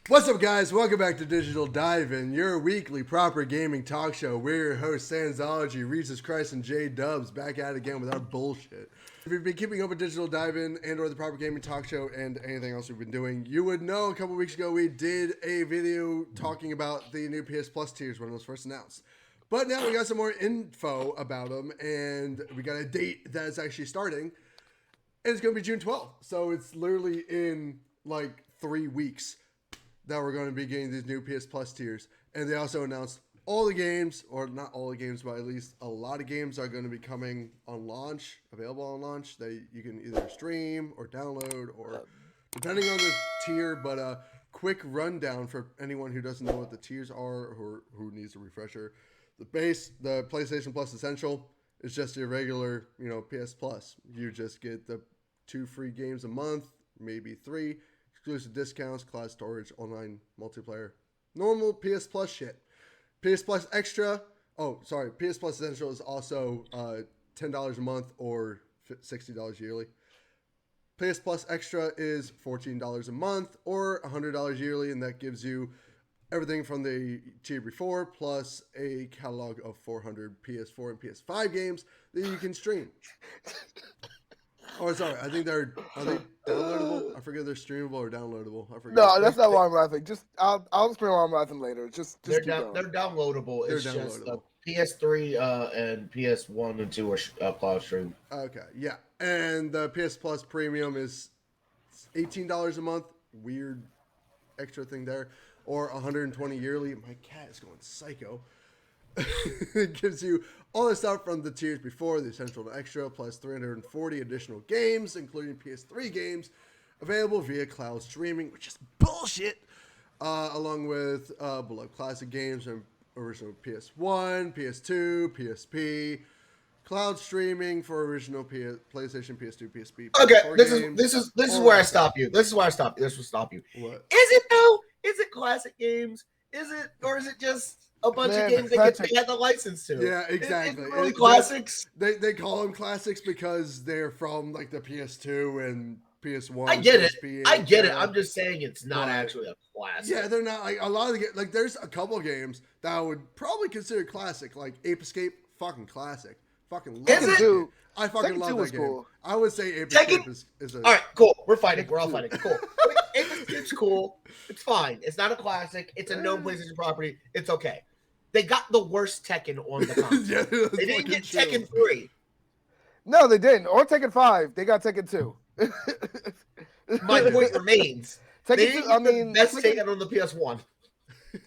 What's up, guys? Welcome back to Digital Dive-In, your weekly proper gaming talk show. We're your hosts, Sansology, Regis Christ, and J Dubs, back at it again with our bullshit. If you've been keeping up with Digital Dive-In and or the proper gaming talk show and anything else we've been doing, you would know a couple weeks ago we did a video talking about the new PS Plus tiers when it was first announced. But now we got some more info about them, and we got a date that is actually starting, and it's going to be June 12th. So it's literally in like 3 weeks that we're going to be getting these new PS Plus tiers. And they also announced all the games, or not all the games, but at least a lot of games are going to be coming on launch, available on launch, that you can either stream or download, or depending on the tier. But a quick rundown for anyone who doesn't know what the tiers are or who needs a refresher. The base, the PlayStation Plus Essential, is just your regular, PS Plus. You just get the 2 free games a month, maybe 3. Exclusive discounts, cloud storage, online multiplayer, normal PS Plus shit. PS Plus Extra, PS Plus Essential is also $10 a month or $60 yearly. PS Plus Extra is $14 a month or $100 yearly, and that gives you everything from the tier before, plus a catalog of 400 PS4 and PS5 games that you can stream. Oh, sorry. I think are they downloadable? I forget if they're streamable or downloadable. I forget. No, that's not why I'm laughing. I'll explain why I'm laughing later. Just they're downloadable. It's just PS3 and PS1 and 2 are cloud stream. Okay, yeah, and the PS Plus Premium is $18 a month. Weird extra thing there, or $120 yearly. My cat is going psycho. It gives you all the stuff from the tiers before, the Essential and Extra, plus 340 additional games, including PS3 games, available via cloud streaming, which is bullshit, along with below classic games from original PS1, PS2, PSP, cloud streaming for original PlayStation, PS2, PSP. Okay, this is where I stop you. This will stop you. What? Is it though? Is it classic games? Is it just a bunch of games they had the license to? Yeah, exactly. It's really classics. They call them classics because they're from like the PS2 and PS1. I get PSP, it. I get it. I'm just saying it's not actually a classic. Yeah, they're not. Like a lot of the there's a couple of games that I would probably consider classic, like Ape Escape, fucking classic. Fucking love it. I fucking love that game. Cool. I would say Ape Escape is a... All right, cool. We're fighting. We're all fighting. Cool. Ape Escape's cool. It's fine. It's not a classic. It's a known PlayStation property. It's okay. They got the worst Tekken on the console. Yeah, they didn't get Tekken 3. No, they didn't. Or Tekken 5. They got Tekken 2. My point remains. Tekken 2, I mean, best Tekken on the PS1.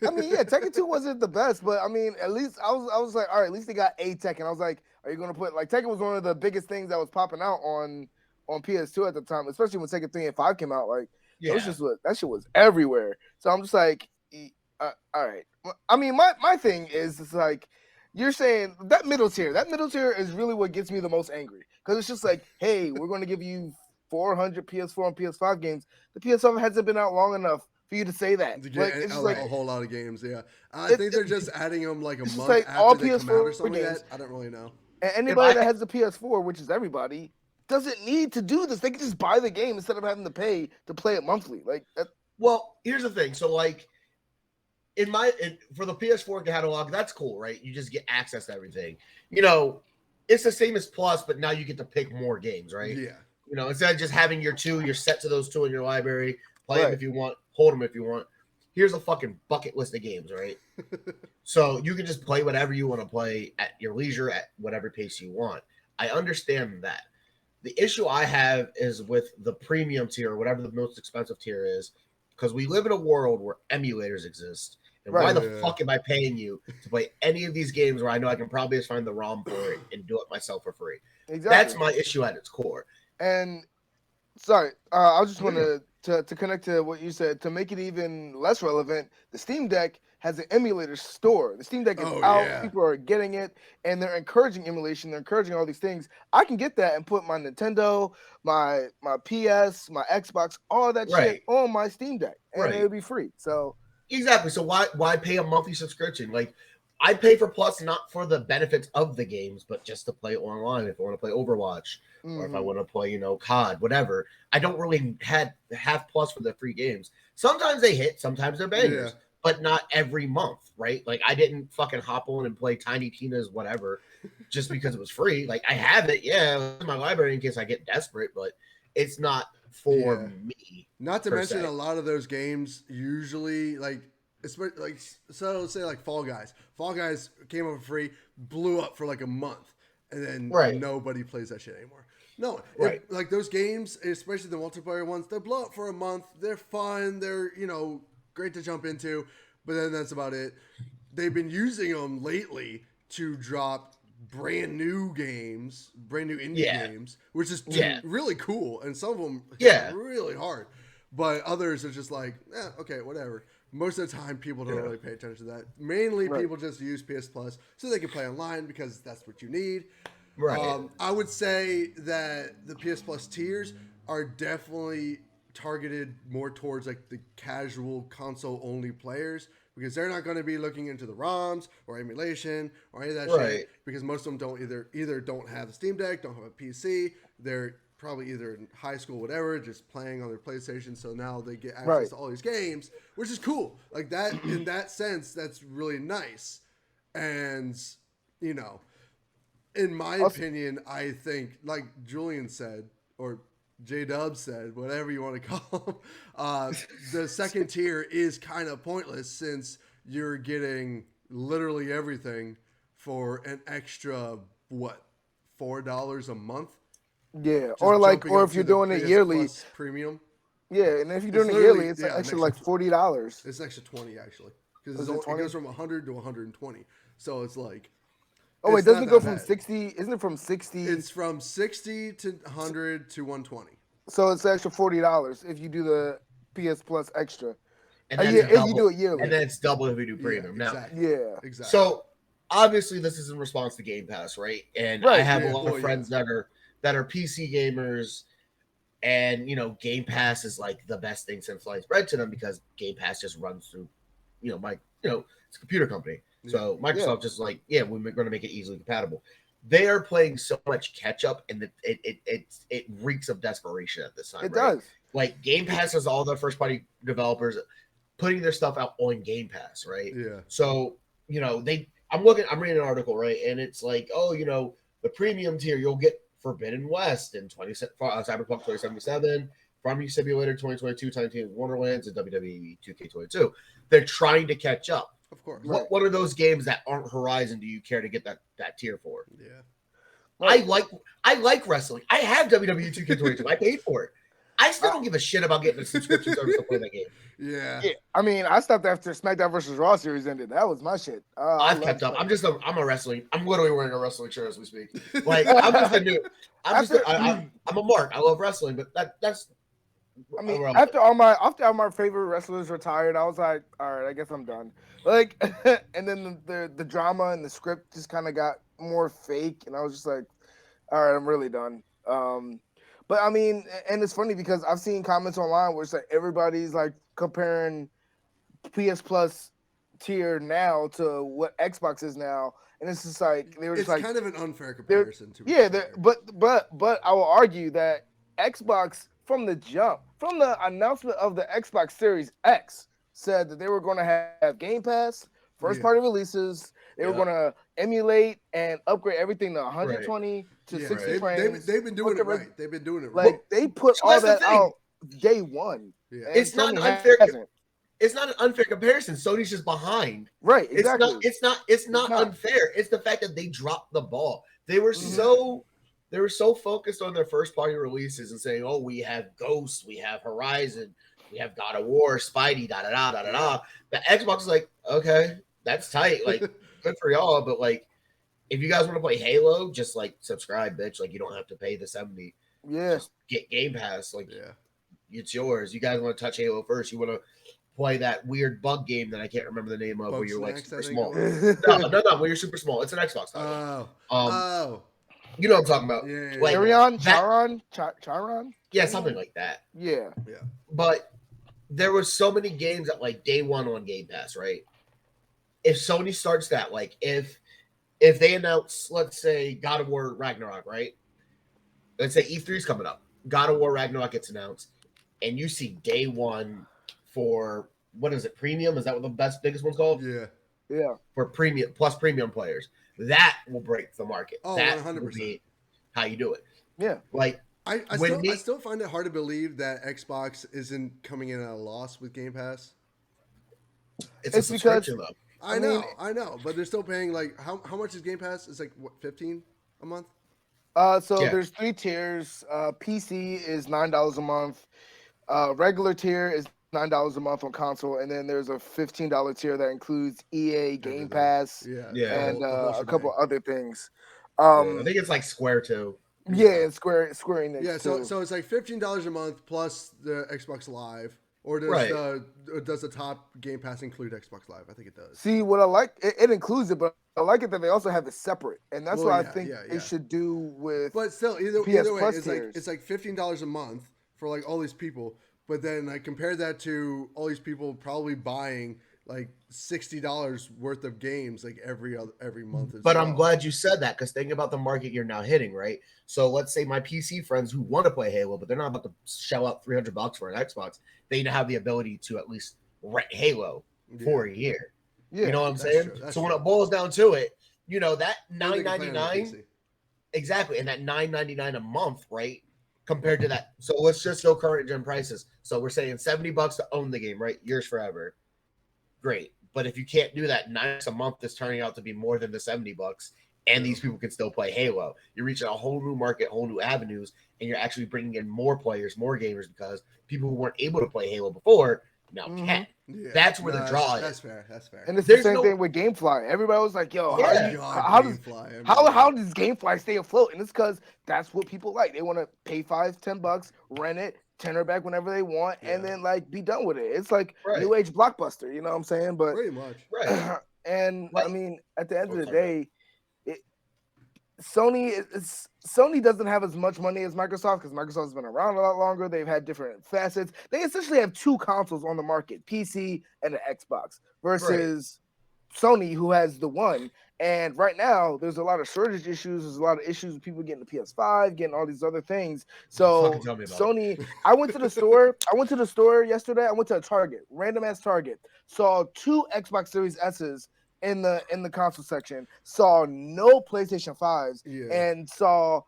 I mean, yeah, Tekken 2 wasn't the best, but I mean, at least I was like, all right, at least they got a Tekken. I was like, are you gonna put Tekken was one of the biggest things that was popping out on PS2 at the time, especially when Tekken 3 and 5 came out. It was just that shit was everywhere. So I'm just like, all right. I mean, my thing is, it's like you're saying that middle tier is really what gets me the most angry, because it's just like, hey, we're going to give you 400 PS4 and PS5 games. The PS5 hasn't been out long enough for you to say that. It's just a whole lot of games. Yeah, I think they're just adding them like a month after all they PS4 come out or something games. like that. I don't really know. And anybody that has the PS4, which is everybody, doesn't need to do this. They can just buy the game instead of having to pay to play it monthly. Well, here's the thing. So for the PS4 catalog, that's cool, right? You just get access to everything. It's the same as Plus, but now you get to pick more games, right? Yeah. Instead of just having your 2, you're set to those 2 in your library. Play them if you want, hold them if you want. Here's a fucking bucket list of games, right? So you can just play whatever you want to play at your leisure at whatever pace you want. I understand that. The issue I have is with the premium tier, or whatever the most expensive tier is, because we live in a world where emulators exist. And why the fuck am I paying you to play any of these games where I know I can probably just find the ROM for it and do it myself for free? Exactly. That's my issue at its core. And sorry, I just want to connect to what you said. To make it even less relevant, the Steam Deck has an emulator store. The Steam Deck is out. Yeah. People are getting it, and they're encouraging emulation. They're encouraging all these things. I can get that and put my Nintendo, my PS, my Xbox, all that shit on my Steam Deck, and it'll be free. So exactly. So why pay a monthly subscription? I pay for Plus not for the benefits of the games, but just to play online. If I want to play Overwatch or if I want to play, COD, whatever. I don't really have Plus for the free games. Sometimes they hit, sometimes they're bangers, but not every month, right? Like I didn't fucking hop on and play Tiny Tina's whatever just because it was free. Like I have it, in my library in case I get desperate, but it's not for me. Not to mention a lot of those games usually so say like Fall Guys. Fall Guys came up for free, blew up for like a month, and then nobody plays that shit anymore. No, like those games, especially the multiplayer ones, they blow up for a month. They're fun. They're great to jump into, but then that's about it. They've been using them lately to drop brand new games, brand new indie games, which is really cool, and some of them hit really hard. But others are just like, okay, whatever. Most of the time, people don't really pay attention to that. Mainly, people just use PS Plus so they can play online because that's what you need. Right. I would say that the PS Plus tiers are definitely targeted more towards like the casual console-only players because they're not going to be looking into the ROMs or emulation or any of that shit because most of them don't either don't have a Steam Deck, don't have a PC. They're probably either in high school, whatever, just playing on their PlayStation. So now they get access to all these games, which is cool. Like that, in that sense, that's really nice. And, in my opinion, I think, like Julian said, or J-Dub said, whatever you want to call him, the second tier is kind of pointless since you're getting literally everything for an extra, $4 a month? Yeah, or if you're doing it yearly, premium. Yeah, and if you're doing it yearly, it's actually like $40. It's extra 20 actually, because it goes from 100 to 120. So it's like. Oh wait, doesn't it go from 60? Isn't it from 60? It's from 60 to 100 to 120. So it's extra $40 if you do the PS Plus extra. And if you do it yearly, and then it's double if you do premium. Exactly. Exactly. So obviously, this is in response to Game Pass, right? And I have a lot of friends that are PC gamers, and Game Pass is like the best thing since sliced bread to them because Game Pass just runs through, it's a computer company. So Microsoft just like, we're going to make it easily compatible. They are playing so much catch up, and it reeks of desperation at this time. It does. Like Game Pass has all their first party developers putting their stuff out on Game Pass, right? Yeah. So I'm reading an article, right, and it's like, the premium tier you'll get Forbidden West and Cyberpunk 2077, Farming Simulator 2022, Tiny Tina's Wonderlands, and WWE 2K22. They're trying to catch up. Of course. What are those games that aren't Horizon do you care to get that tier for? Yeah. Right. I like wrestling. I have WWE 2K22. I paid for it. I still don't give a shit about getting a subscription service to play that game. Yeah. I mean, I stopped after SmackDown versus Raw series ended. That was my shit. I've kept up. I'm a wrestling. I'm literally wearing a wrestling shirt as we speak. Like I'm a mark. I love wrestling, but that's. I mean, after all my favorite wrestlers retired, I was like, all right, I guess I'm done. Like, and then the drama and the script just kind of got more fake, and I was just like, all right, I'm really done. But I mean, and it's funny because I've seen comments online where it's like everybody's like comparing PS Plus tier now to what Xbox is now, and it's just like it's kind of an unfair comparison. But I will argue that Xbox from the jump, from the announcement of the Xbox Series X, said that they were going to have Game Pass, first-party releases. They were going to emulate and upgrade everything to 120 to 60 frames. They've been doing it right. They've been doing it right. Like they put all that out day one. Yeah. It's not unfair. It's not an unfair comparison. Sony's just behind. Right. Exactly. It's not unfair. It's the fact that they dropped the ball. They were so focused on their first party releases and saying, "Oh, we have Ghost, we have Horizon, we have God of War, Spidey, da da da da da da." The Xbox is like, okay, that's tight. Like, good for y'all, but like, if you guys want to play Halo, just like subscribe, bitch. Like, you don't have to pay the $70. Yeah. Just get Game Pass. Like, it's yours. You guys want to touch Halo first? You want to play that weird bug game that I can't remember the name of, where you're like super small. No, where you're super small. It's an Xbox title. You know what I'm talking about. Yeah. Like Charon? Yeah, something like that. Yeah. But there were so many games that like day one on Game Pass, right? if Sony starts that, like if they announce, let's say, God of War Ragnarok, right? Let's say E3 is coming up. God of War Ragnarok gets announced, and you see day one for what is it? Premium? Is that what the biggest one's called? Yeah. Yeah. For premium plus premium players, that will break the market. Oh, that 100%. will be how you do it. Yeah. Like I still find it hard to believe that Xbox isn't coming in at a loss with Game Pass. it's a It's subscription though. I know, but they're still paying like how much is Game Pass? It's like what, 15 a month? So Yeah. there's 3 tiers. PC is $9 a month. Regular tier is $9 a month on console, and then there's a $15 tier that includes EA, Game Everything. Pass, Yeah. and the whole a couple shebang. other things. I think it's like Square too. Yeah, and Square Enix Yeah, too. so it's like $15 a month plus the Xbox Live, or does Right. does the top Game Pass include Xbox Live? I think it does. See, what I like, it includes it, but I like it that they also have it separate, and that's Well, what I yeah, think yeah. they should do with. But still, either PS way, Plus it's tiers. like $15 a month for like all these people. But then I compare that to all these people probably buying like $60 worth of games like every month. But I'm glad you said that, because think about the market you're now hitting, right? So let's say my PC friends who want to play Halo, but they're not about to shell out $300 for an Xbox. They have the ability to at least rent Halo for a year. Yeah, You know what I'm that's saying? true, that's So when true. it boils down to it, you know that Or they can play on the $9.99 PC. exactly, and that $9.99 a month, right? Compared to that, so let's just go current gen prices. So we're saying $70 to own the game, right? Yours forever. Great. But if you can't do that, $9 a month is turning out to be more than the $70, and these people can still play Halo. You're reaching a whole new market, whole new avenues, and you're actually bringing in more players, more gamers, because people who weren't able to play Halo before now can. Yeah. That's where the draw That's is. fair. That's fair. And it's There's the same no- thing with GameFly. Everybody was like, "Yo, Oh, how does Gamefly, how does GameFly stay afloat?" And it's because that's what people like. They want to pay $5-10, rent it, tenor back whenever they want, and then like be done with it. It's like Right. new age Blockbuster. You know what I'm saying? But Pretty much. Right. and Like- I mean, at the end of the sorry. day, Sony doesn't have as much money as Microsoft, because Microsoft's been around a lot longer. They've had different facets. They essentially have 2 consoles on the market, PC and an Xbox, versus Sony, who has the one. And right now, there's a lot of shortage issues. There's a lot of issues with people getting the PS5, getting all these other things. So Fucking tell me about it. Sony, I went to the store. I went to the store yesterday. I went to a Target, random ass Target. Saw 2 Xbox Series S's in the console section. Saw no PlayStation 5s, and saw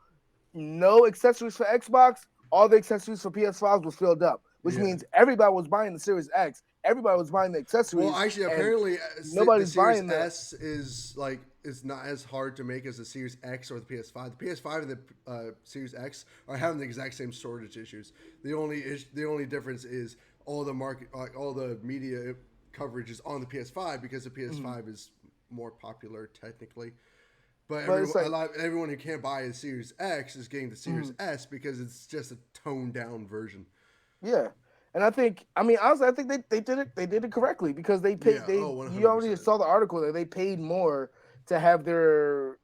no accessories for Xbox. All the accessories for PS5s was filled up, which means everybody was buying the Series X. Everybody was buying the accessories. Well, actually, and apparently, nobody's the Series buying the S is not as hard to make as the Series X or the PS5. The PS5 and the Series X are having the exact same shortage issues. The only difference is all the media coverage is on the PS5 because the PS5 is more popular technically. But everyone who can't buy the Series X is getting the Series S because it's just a toned down version. Yeah. And I think they did it correctly, because they paid. You already saw the article that they paid more to have their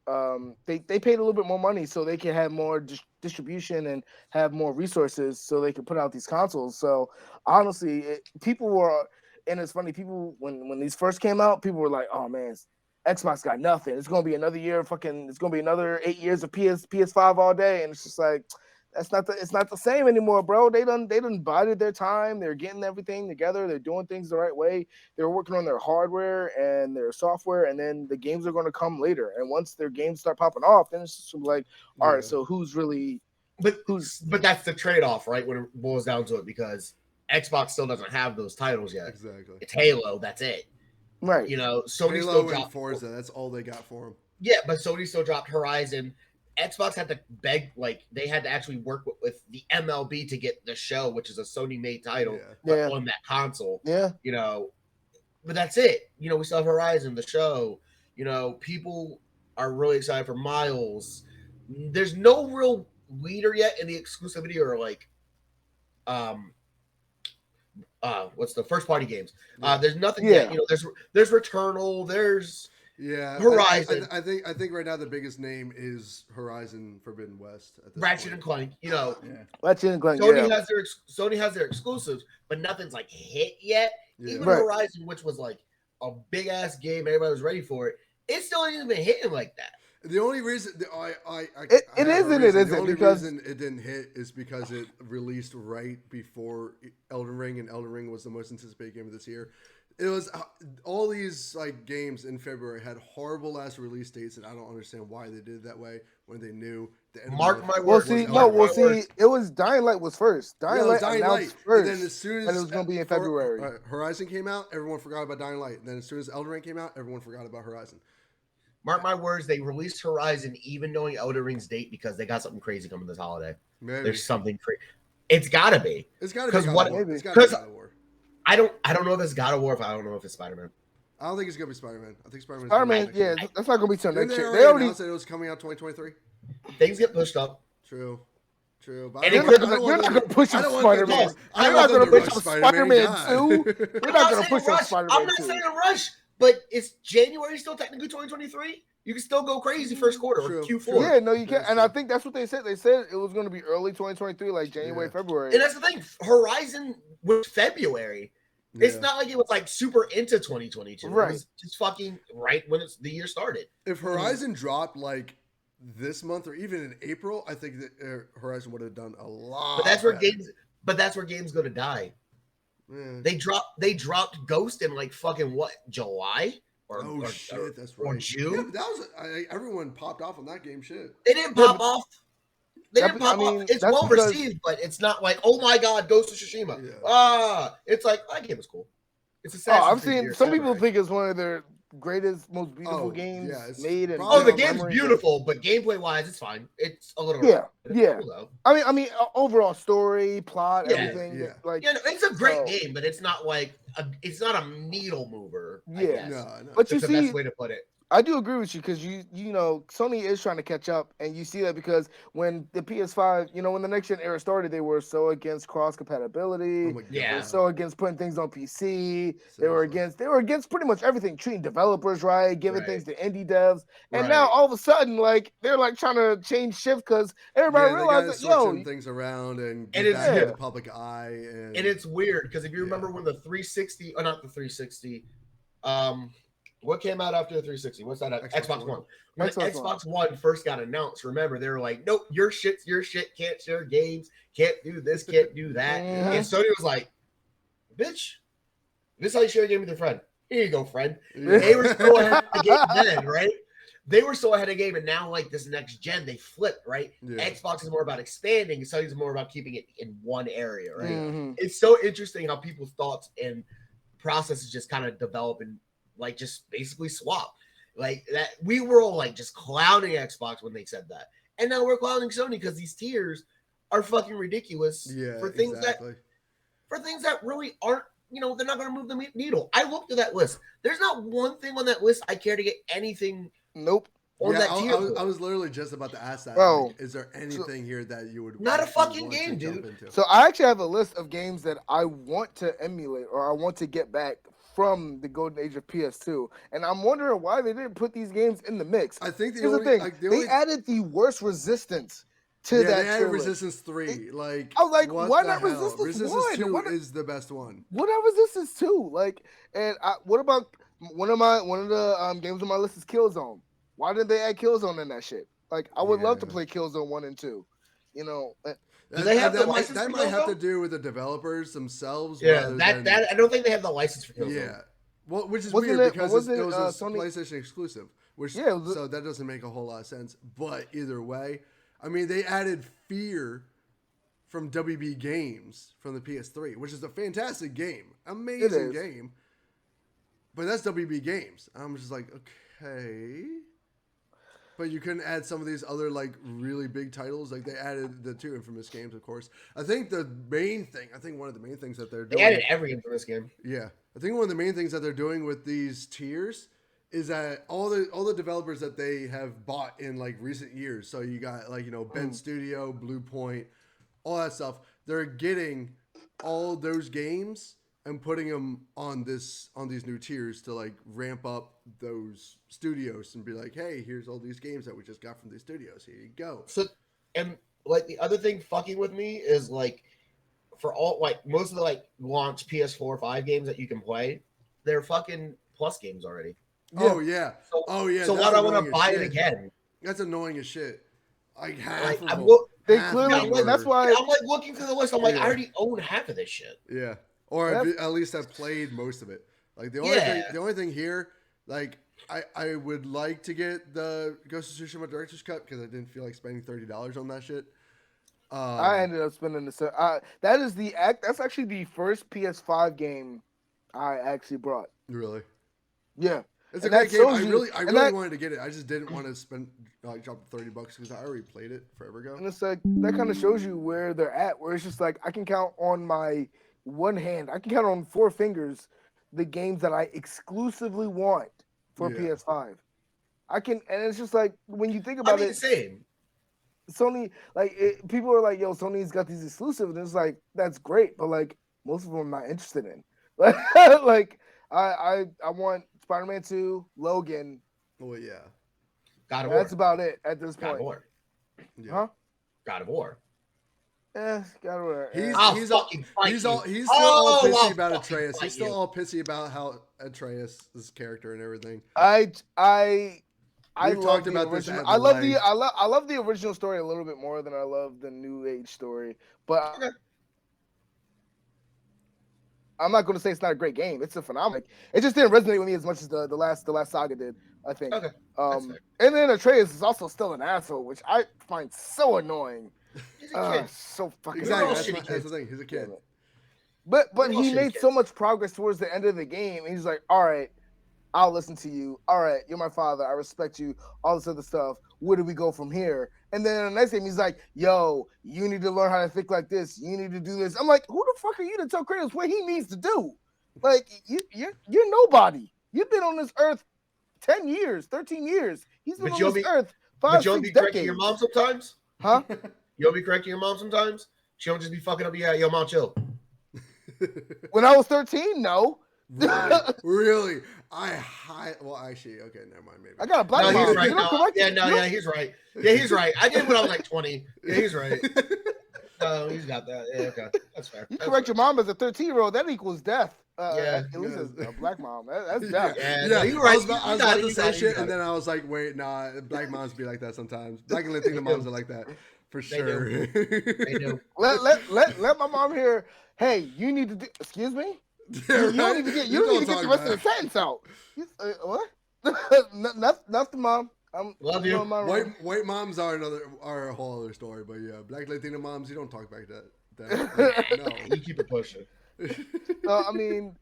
they paid a little bit more money so they can have more distribution and have more resources so they can put out these consoles. So honestly, people were, and it's funny, people when these first came out, people were like, "Oh man, Xbox got nothing. It's gonna be another year. It's gonna be another 8 years of PS5 all day." And it's just like, it's not the same anymore, bro. They done bided their time. They're getting everything together. They're doing things the right way. They're working on their hardware and their software, and then the games are going to come later. And once their games start popping off, then it's just like, all right, so who's really? But that's the trade-off, right? When it boils down to it, because Xbox still doesn't have those titles yet. Exactly. It's Halo. That's it. Right. You know, Sony Halo still and dropped Forza. That's all they got for them. Yeah, but Sony still dropped Horizon. Xbox had to beg, like they had to actually work with the MLB to get the show, which is a Sony-made title, on that console. Yeah. You know, but that's it. You know, we still have Horizon, the show. You know, people are really excited for Miles. There's no real leader yet in the exclusivity or like, what's the first party games? There's nothing yet. You know, there's Returnal. There's Horizon. I think right now the biggest name is Horizon Forbidden West. At this Ratchet point. and Clank. You know, Ratchet and Clank. Sony has their exclusives, but nothing's like hit yet. Even Horizon, which was like a big ass game. Everybody was ready for it. It still ain't even been hitting like that. The only reason It have a isn't, reason. it The isn't, only because- reason it didn't hit is because it released right before Elden Ring, and Elden Ring was the most anticipated game of this year. It was all these like games in February had horrible ass release dates, and I don't understand why they did it that way when they knew the end of Mark the my month Well, words. was see, Elden no, Ring. well, see, it was Dying Light was first. Yeah, Dying it was Light Dying announced Light, first, and then as soon as and it was going to be in February. Horizon came out, everyone forgot about Dying Light. And then as soon as Elden Ring came out, everyone forgot about Horizon. Mark my words, they released Horizon even knowing Elden Ring's date because they got something crazy coming this holiday. Maybe. There's something crazy. It's gotta be. It's got to be 'Cause God what- of War. maybe. It's got to be 'Cause- God of War. I don't know if it's God of War. If I don't know if it's Spider-Man. I don't think it's gonna be Spider-Man. I think Spider-Man. Spider-Man, yeah, that's not going to be till Didn't next they year. already They already, announced that it was coming out 2023? Things get pushed up. True. But And I it don't could- want- I don't you're want not them going to push I up don't want them to- Spider-Man. I You're don't not want going to them push rush up Spider-Man, Spider-Man God. 2. You're I'm not going to saying push up rush. Spider-Man I'm not 2. saying a rush, but it's January still technically 2023. You can still go crazy first quarter True, or Q4. true. Yeah, no, you can't. That's And I true. think that's what they said. They said it was going to be early 2023, like January, Yeah. February. And that's the thing. Horizon was February. It's Yeah. not like it was like super into 2022. Right. It was just fucking right when the year started. If Horizon dropped like this month or even in April, I think that Horizon would have done a lot. But that's where better. games go to die. Yeah. They dropped Ghost in like fucking what, July Oh or shit, that's or right. June? Yeah, but that was everyone popped off on that game. Shit. They didn't Yeah, pop but- off. They didn't I pop mean, off. It's that's well because- received, but it's not like, oh my god, Ghost of Tsushima. Yeah. It's like, that game was cool. It's a Oh, Assassin's I've Creed seen year, some people Samurai. think it's one of their greatest, most beautiful Oh, games yeah, it's made. And probably Oh, the on game's memory. beautiful, but gameplay wise, it's fine. It's a little Yeah, but it's yeah. cool, though. I mean, overall story, plot, Yeah, everything. yeah. Like, Yeah, no, it's a great So- game, but it's not like it's not a needle mover. I Yeah. guess. No, no. but you It's the see, best way to put it. I do agree with you because you know Sony is trying to catch up, and you see that because when the PS5, when the next gen era started, they were so against cross compatibility. Oh my God. Yeah. They were so against putting things on PC. They were Seriously. against pretty much everything, treating developers right, giving Right. things to indie devs. And Right. now all of a sudden, like they're like trying to change shift because everybody Yeah, they realized gotta that switch some yo, things around and And get it's- back yeah. in the public eye. And And it's weird because if you remember Yeah. when the 360, or not the 360, what came out after the 360? What's that? Xbox One. When Xbox Xbox One first got announced, remember they were like, "Nope, your shit, can't share games, can't do this, can't do that." Mhm. And Sony was like, "Bitch, this is how you share a game with your friend. Here you go, friend." Yeah. They were so ahead of the game then, right? They were so ahead of the game, and now like this next gen, they flipped, right? Yeah. Xbox is more about expanding, and Sony's more about keeping it in one area, right? Mhm. It's so interesting how people's thoughts and processes just kind of develop and like just basically swap. Like that, we were all like just clowning Xbox when they said that, and now we're clowning Sony because these tiers are fucking ridiculous Yeah, for things exactly. that really aren't. They're not going to move the needle. I looked at that list. There's not one thing on that list I care to get anything Nope. on Yeah, that I, tier. I was, for. I was literally just about to ask that. Bro, Like, is there anything here that you would Not a actually fucking want to game, jump dude. into? So I actually have a list of games that I want to emulate or I want to get back from the golden age of PS2, and I'm wondering why they didn't put these games in the mix. I think the Here's only the thing: like the they only added the worst resistance to yeah, that they added tier list. Resistance 3. Like I was like, what why the not hell? Resistance Resistance 1? 2 Why not- is the best one. What are Resistance 2? Like, and what about one of the games on my list is Killzone. Why didn't they add Killzone in that shit? Like, I would love to Yeah. play Killzone 1 and 2. Do they have the that might, license that for might have to Killzone? do with the developers themselves. Yeah, rather that than, I don't think they have the license for Killzone. yeah. Well, which is Wasn't weird it- because wasn't it it, was a Sony- PlayStation exclusive, which Yeah, it was- so that doesn't make a whole lot of sense. But either way, I mean, they added Fear from WB Games from the PS3, which is a fantastic game, amazing is. game. But that's WB Games. I'm just like, okay. But you couldn't add some of these other like really big titles. Like they added the 2 Infamous games, of course. I think one of the main things that they're They doing. added every Infamous game. Yeah, I think one of the main things that they're doing with these tiers is that all the developers that they have bought in like recent years. So you got like Ben Studio, Blue Point, all that stuff. They're getting all those games and putting them on these new tiers to like ramp up those studios and be like, hey, here's all these games that we just got from these studios. Here you go. So, and like the other thing fucking with me is like for all like most of the like launch PS4 5 games that you can play, they're fucking Plus games already. Oh yeah. So, Oh yeah. So why do I want to buy it again? That's annoying as shit. Like half Like, of I'm them. They half clearly. of them That's are- why. I'm like looking through the list. I'm like, Yeah. I already own half of this shit. Yeah. Or at least I've played most of it. Like the only thing here, like I would like to get the Ghost of Tsushima Director's Cut because I didn't feel like spending $30 on that shit. I ended up spending the. That's actually the first PS5 game I actually brought. Really. Yeah. It's And a great that game. I shows you- really and that- wanted to get it. I just didn't want to spend drop $30 because I already played it forever ago. And it's like that kind of shows you where they're at. Where it's just like I can count on my one hand. I can count on 4 fingers the games that I exclusively want for PS5. I can, and it's just like when you think about it, same. Sony, people are like, "Yo, Sony's got these exclusives," and it's like that's great, but like most of them I'm not interested in. Like I want Spider-Man 2, Logan. Oh yeah. God of War. That's about it at this God point. of War. Yeah. Huh? God of War. God of War. He's fucking fight he's you. all he's still all pissy I'll about fucking Atreus. fight He's still you. all pissy about how Atreus' character and everything. I We've love talked the about this original. at I love length. I love the original story a little bit more than I love the New Age story. But I'm not going to say it's not a great game. It's a phenomenal. It just didn't resonate with me as much as the last saga did. I think. Okay. And then Atreus is also still an asshole, which I find so annoying. He's a kid. So fucking Exactly. all That's, shitty that's the thing. He's a kid. But We're all he shitty made kids. so much progress towards the end of the game. And he's like, all right, I'll listen to you. All right, you're my father. I respect you. All this other stuff. Where do we go from here? And then in the next game, he's like, yo, you need to learn how to think like this. You need to do this. I'm like, who the fuck are you to tell Kratos what he needs to do? Like, you're nobody. You've been on this earth 10 years, 13 years. He's been on this earth 5, 6 be correcting decades. your mom sometimes? Huh? You'll be correcting your mom sometimes? She'll just be fucking up. Yeah, yo, mom, chill. When I was 13, no. Really? Well, actually, okay, never mind. Maybe I got a black No, mom. he's right. You don't No, correct yeah, it. no, You yeah, he's right. Yeah, he's right. I did when I was like 20. Yeah, he's right. No, he's got that. Yeah, okay. That's fair. You That's correct fair. your mom as a 13-year-old, that equals death. Yeah. At least a black mom. That's death. Yeah, Yeah, no, you're right. I was about to say shit, and and then I was like, wait, nah, black moms be like that sometimes. Black and Latino moms are like that, for sure. They do. Let my mom hear, hey, you need to do, excuse me? You don't need to get, you don't need to get the rest of the sentence out. What? Nothing, mom. I'm Love you. doing my room. White moms are a whole other story, but yeah, black Latino moms, you don't talk back that. No. You keep it pushing. I mean,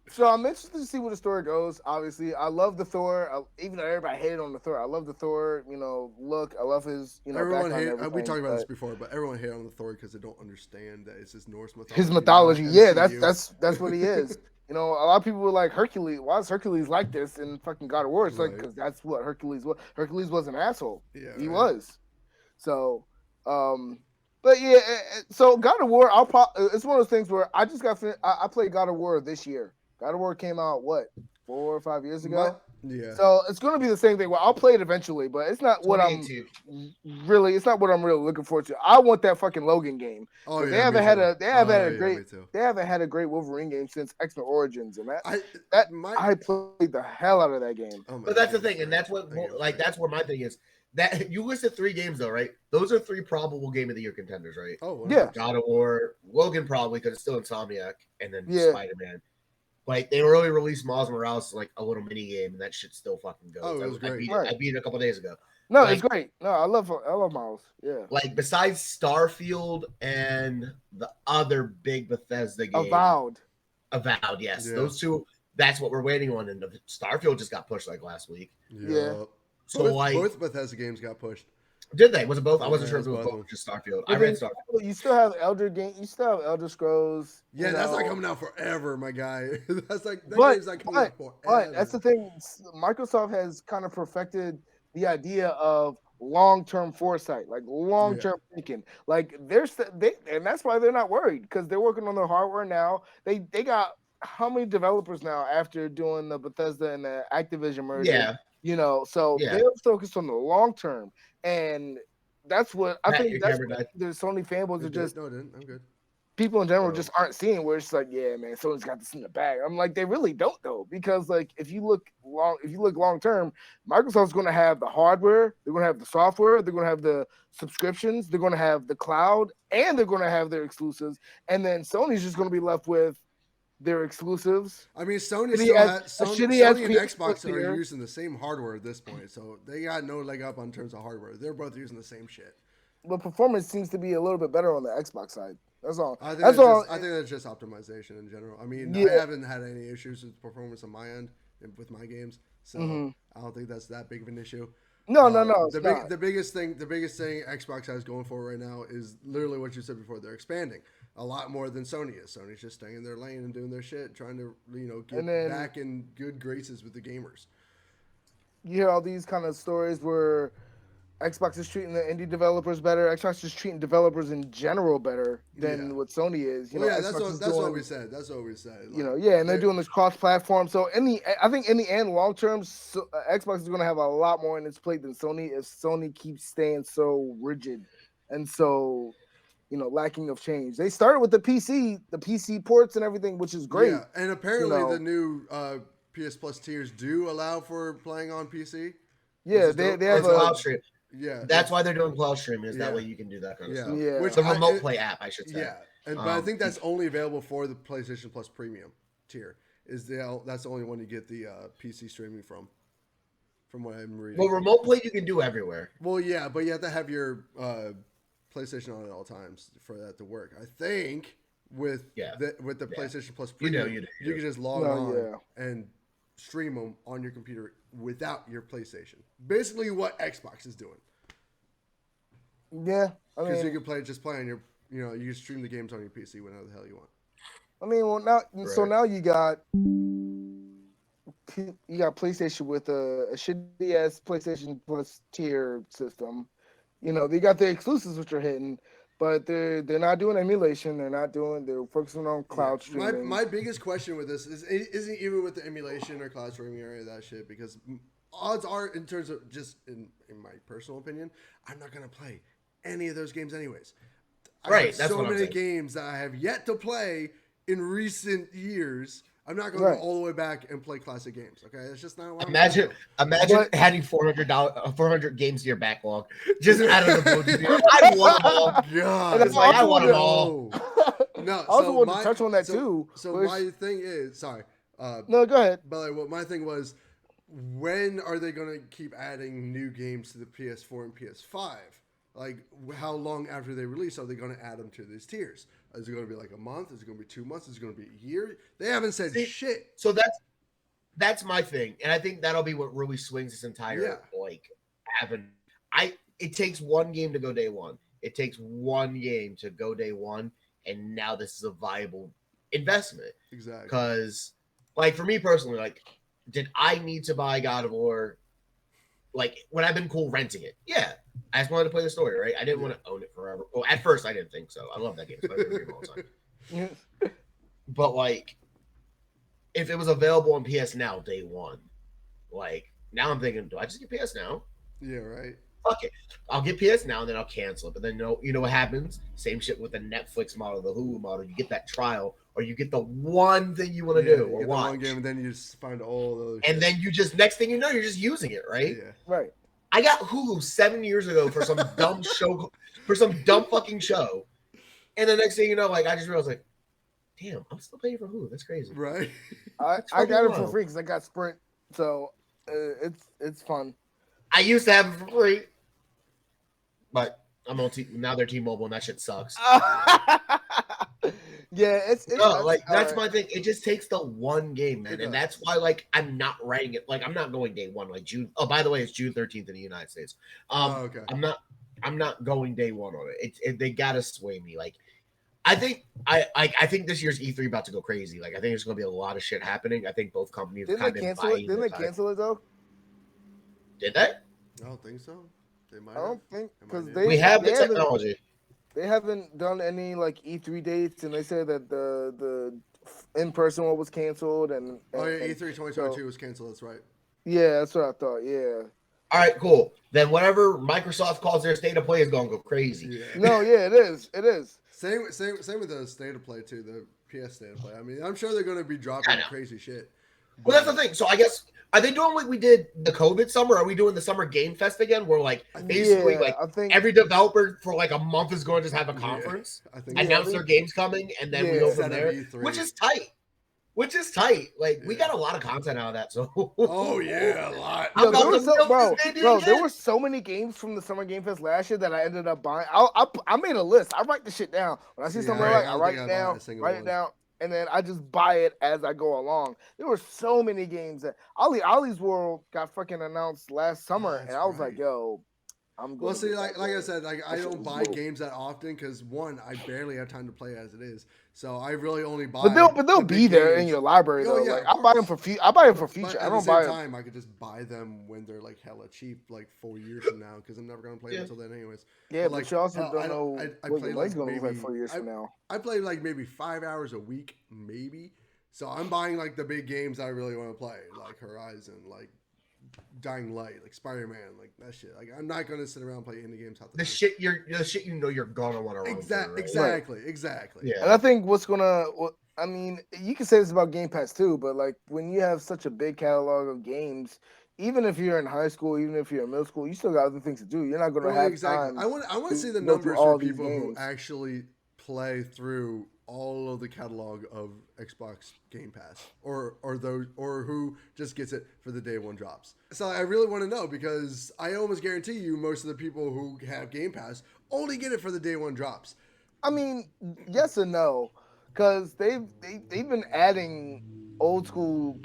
so I'm interested to see where the story goes. Obviously, I love the Thor. Even though everybody hated on the Thor, I love the Thor. Look, I love his. Everyone background and hate. We everything, talked about this but before, but everyone hate on the Thor because they don't understand that it's his Norse mythology. his mythology, not yeah, MCU. that's what he is. A lot of people were like Hercules. Why is Hercules like this in fucking God of War? It's like Right. because that's what Hercules was. Hercules was an asshole. Yeah, He right. was. So, but yeah. So God of War, it's one of those things where I just got. I played God of War this year. God of War came out 4 or 5 years ago. Yeah. So it's going to be the same thing. Well, I'll play it eventually, but it's not what I'm 2018. really. It's not what I'm really looking forward to. I want that fucking Logan game. Oh yeah. They haven't me had too. a. They haven't had a yeah, great. me too. They haven't had a great Wolverine game since X-Men Origins, and I My, played the hell out of that game. oh my But that's the God, thing, and that's what I get it. like that's where my thing is. That you listed 3 games though, right? Those are 3 probable game of the year contenders, right? Oh Yeah. God of War, Logan probably because it's still Insomniac, and then Yeah. Spider-Man. Like they early released Miles Morales as like a little mini game, and that shit still fucking goes. Oh, it was I great. beat Right. I beat it a couple days ago. No, Like- it's great. No, I love Miles. Yeah. Like besides Starfield and the other big Bethesda game, Avowed. yes, Yeah. those 2. That's what we're waiting on, and the Starfield just got pushed like last week. Yeah. So both Bethesda games got pushed. did they? Was it both? I wasn't Yeah, sure if it it was was both. Just Starfield. But I read then Starfield. You still have Elder Scrolls. Yeah, that's not coming out forever, my guy. That's like that But- game's not coming out forever. But that's the thing. Microsoft has kind of perfected the idea of long-term foresight, like long-term thinking. Like and that's why they're not worried because they're working on their hardware now. They got how many developers now after doing the Bethesda and the Activision merger? Yeah. So Yeah. they're focused on the long term, and that's what I Matt, think. your That's camera what died. the Sony fanboys are just No, it didn't. I'm good. people in general Bro. just aren't seeing where it's like, yeah, man, Sony's got this in the bag. I'm like, they really don't though, because like if you look long term, Microsoft's going to have the hardware, they're going to have the software, they're going to have the subscriptions, they're going to have the cloud, and they're going to have their exclusives, and then Sony's just going to be left with their exclusives. I mean, Sony Shitty still as- has a Sony, shitty as Sony and PS Xbox are here. using the same hardware at this point, so they got no leg up on terms of hardware. They're both using the same shit. But performance seems to be a little bit better on the Xbox side. That's all. I think That's that's all. just, I think that's just optimization in general. I mean, Yeah. I haven't had any issues with performance on my end with my games, so I don't think that's that big of an issue. No. It's The not. biggest thing Xbox has going for right now is literally what you said before. They're expanding a lot more than Sony is. Sony's just staying in their lane and doing their shit, trying to get And then- back in good graces with the gamers. You hear all these kind of stories where Xbox is treating the indie developers better. Xbox is treating developers in general better than Yeah. what Sony is. You Well, know, yeah, Xbox is that's what doing- we said. That's what we said. You know, Like, yeah, and they're doing this cross-platform. So I think in the end, long term, Xbox is going to have a lot more in its plate than Sony if Sony keeps staying so rigid and so, lacking of change. They started with the PC ports and everything, which is great. Yeah, and apparently know. the new PS Plus tiers do allow for playing on PC. Yeah, is they dope. have It's a cloud stream. Yeah, That's why they're doing cloud streaming. Is Yeah. that way you can do that kind of yeah, stuff. Yeah. Which The I- remote it- play app, I should say. Yeah, but I think that's only available for the PlayStation Plus Premium tier. That's the only one you get the PC streaming from what I'm reading. Well, remote play you can do everywhere. Well, yeah, but you have to have your PlayStation on at all times for that to work. I think with the Yeah. PlayStation Plus You do, Premium, you do. can just log No, on yeah. and stream them on your computer without your PlayStation. Basically, what Xbox is doing, Yeah, I because you mean, can play on your, you can stream the games on your PC whenever the hell you want. well now, so Right. now you got PlayStation with a shitty ass PlayStation Plus tier system. They got the exclusives which are hitting, but they're not doing emulation. They're focusing on cloud streaming. My biggest question with this isn't even with the emulation or cloud streaming or any of that shit, because odds are, in terms of just in my personal opinion, I'm not gonna play any of those games anyways. I Right, have that's so what I'm many saying. games that I have yet to play in recent years. I'm not going Right. to go all the way back and play classic games. Okay, it's just not what Imagine But- adding $400 games to your backlog just out of the blue. Just be like, I want them all. God, And It's like, I want them no. all. No, I also so wanted my- to touch on that so- too. So which- my thing is, sorry, no, go ahead. but like, what my thing was, when are they going to keep adding new games to the PS4 and PS5? Like, how long after they release are they going to add them to these tiers? Is it going to be like a month? Is it going to be 2 months? Is it going to be a year? They haven't said See, shit. So that's my thing, and I think that'll be what really swings this entire avenue. It takes one game to go day one. It takes one game to go day one, and now this is a viable investment. Exactly. Because, like, for me personally, like, did I need to buy God of War? Like, would I have been cool renting it? Yeah. I just wanted to play the story, right? I didn't want to own it forever. Well, at first, I didn't think so. I love that game. So I play the game all the time. But, like, if it was available on PS Now day one, like, now I'm thinking, do I just get PS Now? Yeah, right. Fuck it. I'll get PS Now and then I'll cancel it. But then you know what happens? Same shit with the Netflix model, the Hulu model. You get that trial, or you get the one thing you want to Yeah, do you or get the one watch. game, and then you just find all the other And shit. then you just, next thing you know, you're just using it, right? Yeah. Right. I got Hulu 7 years ago for some dumb show, for some dumb fucking show. And the next thing you know, like, I just realized, like, damn, I'm still paying for Hulu. That's crazy. Right. I fucking got it for wild. free because I got Sprint, so it's fun. I used to have it for free, but I'm on now they're T-Mobile and that shit sucks. Yeah, it's No, like that's alright. my thing. It just takes the one game, man, It and does. that's why like I'm not writing it. Like I'm not going day one, like June. Oh, by the way, it's June 13th in the United States. Okay. I'm not going day one on it. They gotta sway me. Like I think I think this year's E3 about to go crazy. Like I think there's gonna be a lot of shit happening. I think both companies Didn't kind they of cancel it? buying Didn't the they time. cancel it though? Did they? I don't think so. They might. I don't think It might because be. they We have the they haven't- technology. They haven't done any like E3 dates, and they said that the in-person one was canceled. And Oh yeah, and- E3 2022 was canceled. That's right. yeah, that's what I thought. Yeah. All right, cool. Then whatever Microsoft calls their state of play is gonna go crazy. Yeah. No, yeah, it is. It is. Same with the state of play too. The PS state of play. I mean, I'm sure they're going to be I dropping know. crazy shit. Well, that's the thing. So I guess are they doing what we did the COVID summer? Are we doing the summer game fest again? Where like basically Yeah, like I think every developer for like a month is going to just have a Yeah, conference, I think Yeah, announce I their think- games coming, and then we yeah. go Instead from of there, E3. which is tight. Which is tight. Like we Yeah. got a lot of content out of that. So Oh yeah, a lot. I'm Yo, there about were to so, milk bro, this baby there again. were so many games from the Summer Game Fest last year that I ended up buying. I made a list. I write the shit down. When I see See, something I I like, I don't write think it I bought down, a single write one. it down, and then I just buy it as I go along. There were so many games that Ollie's World got fucking announced last summer, and That's I was like, right. yo, I'm going. Well, see, like I game. said, like I That shit don't was buy dope. games that often because one, I barely have time to play as it is. So I really only buy. But they'll the be big there in games. your library Oh though. yeah, Like of I buy them course. for I buy them for But future. at I the don't same buy them. time, I could just buy them when they're like hella cheap, like 4 years from now, because I'm never gonna play them Yeah. until then, anyways. Yeah, But, but like, you also hell, don't know I what play your like leg's gonna look like maybe 4 years from now. I play like maybe 5 hours a week, maybe. So I'm buying like the big games I really want to play, like Horizon, like Dying Light, like Spider-Man, like that shit. Like I'm not gonna sit around and play indie games half the The time. shit you know you're gonna want to run through, right? Exactly. Yeah. And I think I mean, you can say this about Game Pass too, but like when you have such a big catalog of games, even if you're in high school, even if you're in middle school, you still got other things to do. You're not going to Well, have exactly. time. I want to see the go through numbers for all these people who games. actually play through all of the catalog of Xbox Game Pass, or who just gets it for the day one drops. So I really want to know because I almost guarantee you most of the people who have Game Pass only get it for the day one drops. I mean, yes and no, because they've been adding old school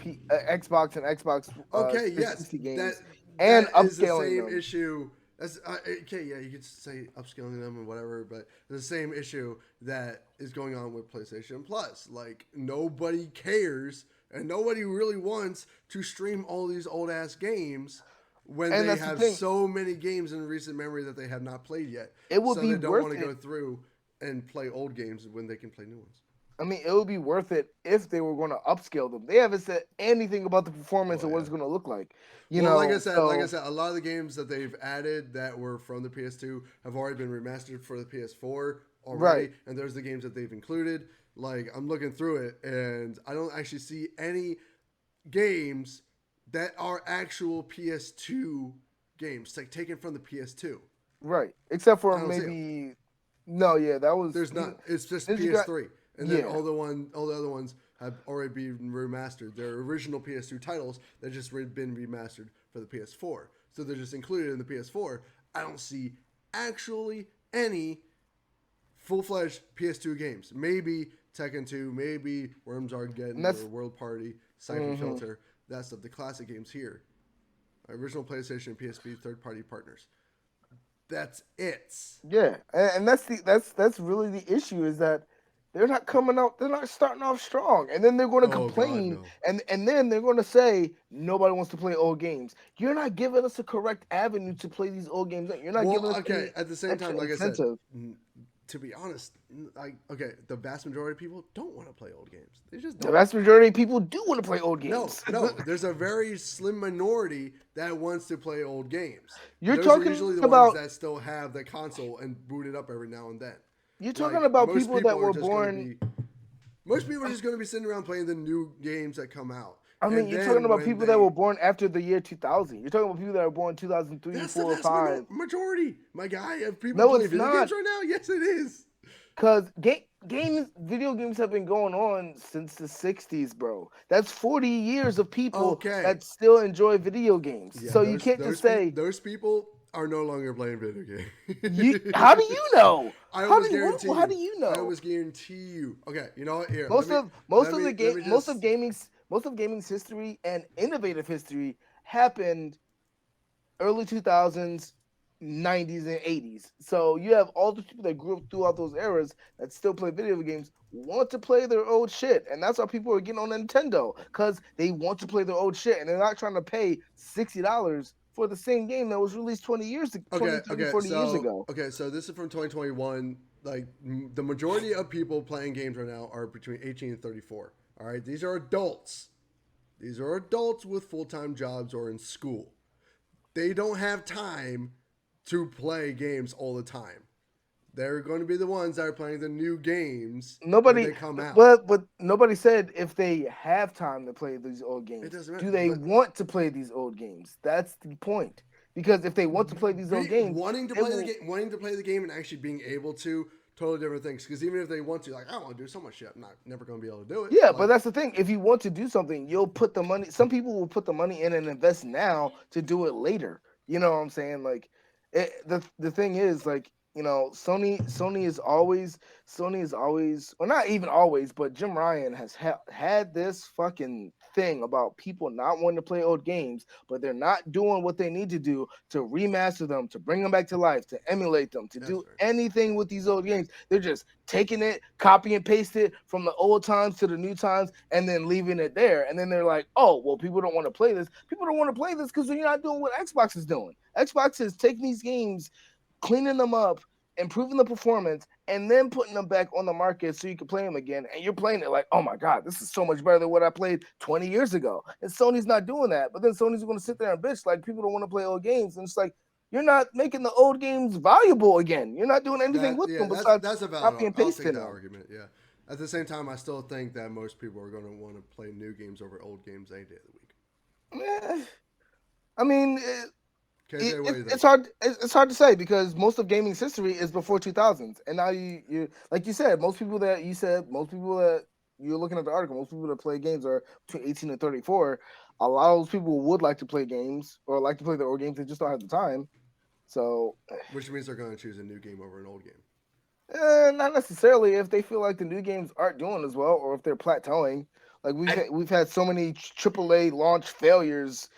Xbox and Xbox Okay, 360 yes, games that and is the upscaling same them. issue. That's okay. Yeah, you could say upscaling them and whatever, but the same issue that is going on with PlayStation Plus. Like nobody cares and nobody really wants to stream all these old ass games when And they that's the have thing. so many games in recent memory that they have not played yet. It would so be they don't worth want to go it. through and play old games when they can play new ones. I mean, it would be worth it if they were going to upscale them. They haven't said anything about the performance Oh, or what yeah. it's going to look like. You Well, know, like I said, so- a lot of the games that they've added that were from the PS2 have already been remastered for the PS4 already, Right. and there's the games that they've included. Like I'm looking through it, and I don't actually see any games that are actual PS2 games, like taken from the PS2. right, except for I don't see 'em. maybe. No, yeah, that was. There's none. It's just Then you got- PS3, and then yeah. all the other ones have already been remastered. They're original PS2 titles that just been remastered for the PS4, so they're just included in the PS4. I don't see actually any full-fledged PS2 games. Maybe Tekken 2, maybe Worms Armageddon that's- or World Party, Syphon Mhm. Filter, that stuff. The classic games here, original PlayStation and PSP third-party partners. That's it. Yeah, and that's really the issue is that they're not coming out. They're not starting off strong, and then they're going to Oh, God, complain, no. and then they're going to say nobody wants to play old games. You're not giving us a correct avenue to play these old games. You're not giving us okay. any At the same extra time, like I said, incentive. to be honest, the vast majority of people don't want to play old games. They just The don't. vast majority of people do want to play old No, games. no. There's a very slim minority that wants to play old games. You're Those talking are usually the about- ones that still have the console and boot it up every now and then. You're talking Like, about most people that are were just gonna born. most people are just going to be sitting around playing the new games that come out. I mean, And you're then talking about when people they- that were born after the year 2000. You're talking about people that were born 2003, That's 4, the vast 5. majority, my guy. Of people No, playing it's video not. games right now. Yes, it is. Because video games have been going on since the 60s, bro. That's 40 years of people Okay. that still enjoy video games. Yeah, so you can't just say, those people are no longer playing video games. how do you know? I How almost do you- guarantee how do you know? I almost guarantee you. Okay, you know what? Here, Most let of me- most let of me- the let game me most just- of gaming's history and innovative history happened early 2000s, 90s and 80s. So you have all the people that grew up throughout those eras that still play video games want to play their old shit, and that's why people are getting on Nintendo because they want to play their old shit and they're not trying to pay $60 for the same game that was released 20 years ago, 20, 30, 40 years ago. Okay, so this is from 2021. Like the majority of people playing games right now are between 18 and 34. All right, these are adults. These are adults with full-time jobs or in school. They don't have time to play games all the time. They're going to be the ones that are playing the new games Nobody, when they come out. but nobody said if they have time to play these old games. It doesn't matter, Do they but- want to play these old games? That's the point. Because if they want to play these old games, wanting to play the game and actually being able to, totally different things. Because even if they want to, like, I want to do so much shit, I'm never going to be able to do it. yeah, Like, but that's the thing. If you want to do something, you'll put the money. Some people will put the money in and invest now to do it later. You know what I'm saying? Like, the thing is, like, you know, Sony is always, or not even always, but Jim Ryan has had this fucking thing about people not wanting to play old games, but they're not doing what they need to do to remaster them, to bring them back to life, to emulate them, to do anything with these old games. They're just taking it, copy and paste it from the old times to the new times, and then leaving it there. And then they're like, oh, well, people don't want to play this. People don't want to play this because you're not doing what Xbox is doing. Xbox is taking these games, cleaning them up, improving the performance, and then putting them back on the market so you can play them again. And you're playing it like, oh my God, this is so much better than what I played 20 years ago. And Sony's not doing that. But then Sony's going to sit there and bitch like people don't want to play old games. And it's like, you're not making the old games valuable again. You're not doing anything with them besides that's a valid copy and pasting them. argument. Yeah. At the same time, I still think that most people are going to want to play new games over old games any day of the week. I mean, it's hard. It's hard to say because most of gaming's history is before 2000s, and now you like you said, most people that you're looking at the article, most people that play games are between 18 and 34. A lot of those people would like to play games or like to play the old games. They just don't have the time. So, which means they're going to choose a new game over an old game. Not necessarily if they feel like the new games aren't doing as well, or if they're plateauing. Like we've had so many AAA launch failures